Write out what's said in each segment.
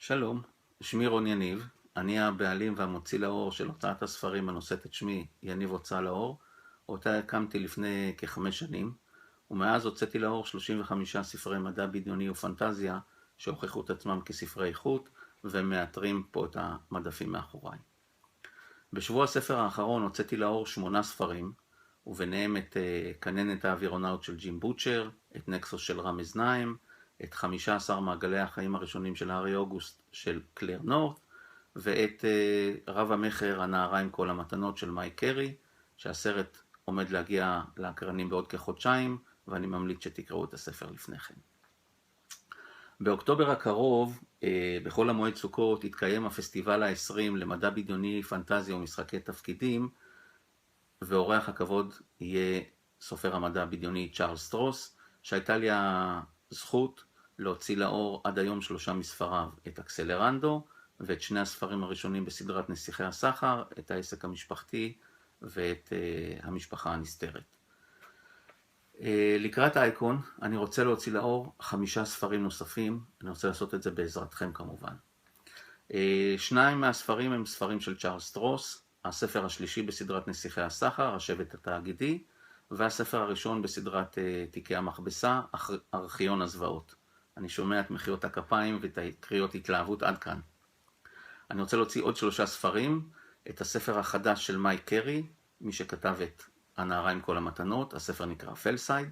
שלום, שמי רון יניב, אני הבעלים והמוציא לאור של הוצאת הספרים הנושאת את שמי יניב הוצאה לאור, אותה הקמתי לפני כ5 שנים, ומאז הוצאתי לאור 35 ספרי מדע בדיוני ופנטזיה שהוכיחו את עצמם כספרי איכות ומאתרים פה את המדפים מאחוריי. בשבוע הספר האחרון הוצאתי לאור 8 ספרים, וביניהם את כננת האווירונאוט של ג'ים בוטשר, את נקסוס של רמז נעים, את 15 מעגלי החיים הראשונים של הארי אוגוסט של קלר נורת' ואת רב המכר הנערה עם כל המתנות של מייק קרי, שהסרט עומד להגיע לאקרנים בעוד כחודשיים, ואני ממליץ שתקראו את הספר לפני כן. באוקטובר הקרוב, בכל המועד סוכות, יתקיים הפסטיבל ה-20 למדע בדיוני, פנטזיה ומשחקי תפקידים, ואורח הכבוד יהיה סופר המדע הבדיוני צ'ארלס סטרוס, שהייתה לי הזכות להוציא לאור עד היום 3 מספריו, את אקסלרנדו ואת 2 הספרים הראשונים בסדרת נסיכי הסחר, את העסק המשפחתי ואת המשפחה הנסתרת. לקראת אייקון אני רוצה להוציא לאור 5 ספרים נוספים, אני רוצה לעשות את זה בעזרתכם כמובן. 2 מהספרים הם ספרים של צ'ארלס סטרוס, הספר השלישי בסדרת נסיכי הסחר, השבט התאגידי, והספר הראשון בסדרת תיקי המכבסה, ארכיון הזוועות. אני שומע את מחיאות הכפיים ואת קריאות התלהבות עד כאן. אני רוצה להוציא עוד 3 ספרים, את הספר החדש של מייק קרי, מי שכתב את הנערה עם כל המתנות, הספר נקרא פלסייד.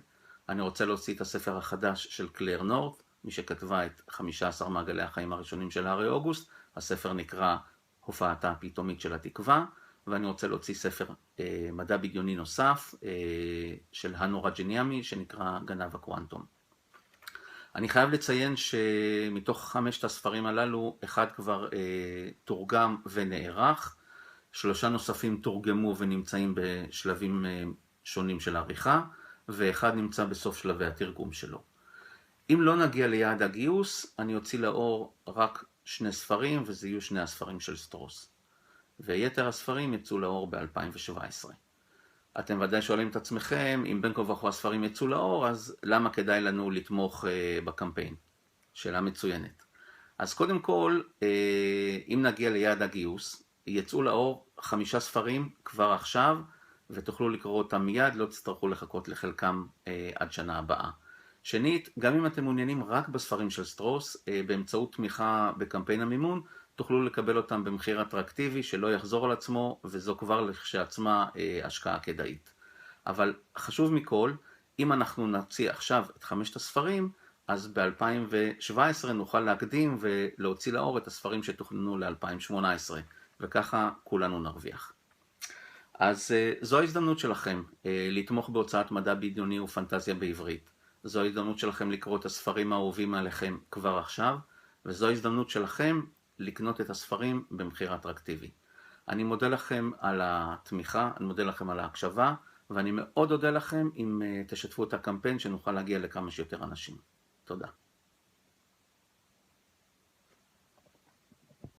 אני רוצה להוציא את הספר החדש של קלר נורת', מי שכתבה את 15 מעגלי החיים הראשונים של הארי אוגוסט, הספר נקרא הופעתה הפתאומית של התקווה, ואני רוצה להוציא ספר מדע בדיוני נוסף של הנורה ג'ניאמי שנקרא גנב הקוואנטום. אני חייב לציין שמתוך 5 הספרים הללו, 1 כבר תורגם ונערך, 3 נוספים תורגמו ונמצאים בשלבים שונים של העריכה, ו1 נמצא בסוף שלבי התרגום שלו. אם לא נגיע ליעד הגיוס, אני אוציא לאור רק 2 ספרים, וזה יהיו 2 הספרים של סטרוס. ויתר הספרים יצאו לאור ב-2017. אתם ודאי שואלים את עצמכם, אם בין כה וכה הספרים יצאו לאור, אז למה כדאי לנו לתמוך בקמפיין? שאלה מצוינת. אז קודם כל, אם נגיע ליעד הגיוס, יצאו לאור 5 ספרים כבר עכשיו, ותוכלו לקרוא אותם מיד, לא תצטרכו לחכות לחלקם עד שנה הבאה. שנית, גם אם אתם מעוניינים רק בספרים של סטרוס, באמצעות תמיכה בקמפיין המימון, תוכלו לקבל אותם במחיר אטרקטיבי שלא יחזור על עצמו, וזו כבר לכשעצמה השקעה כדאית. אבל חשוב מכל, אם אנחנו נוציא עכשיו את 5 הספרים, אז ב-2017 נוכל להקדים ולהוציא לאור את הספרים שתוכננו ל-2018, וככה כולנו נרוויח. אז זו ההזדמנות שלכם לתמוך בהוצאת מדע בדיוני ופנטזיה בעברית. זו ההזדמנות שלכם לקרוא את הספרים האהובים עליכם כבר עכשיו, וזו ההזדמנות שלכם לקנות את הספרים במחיר אטרקטיבי. אני מודה לכם על התמיכה, אני מודה לכם על ההקשבה, ואני מאוד אודה לכם אם תשתפו את הקמפיין שנוכל להגיע לכמה שיותר אנשים. תודה.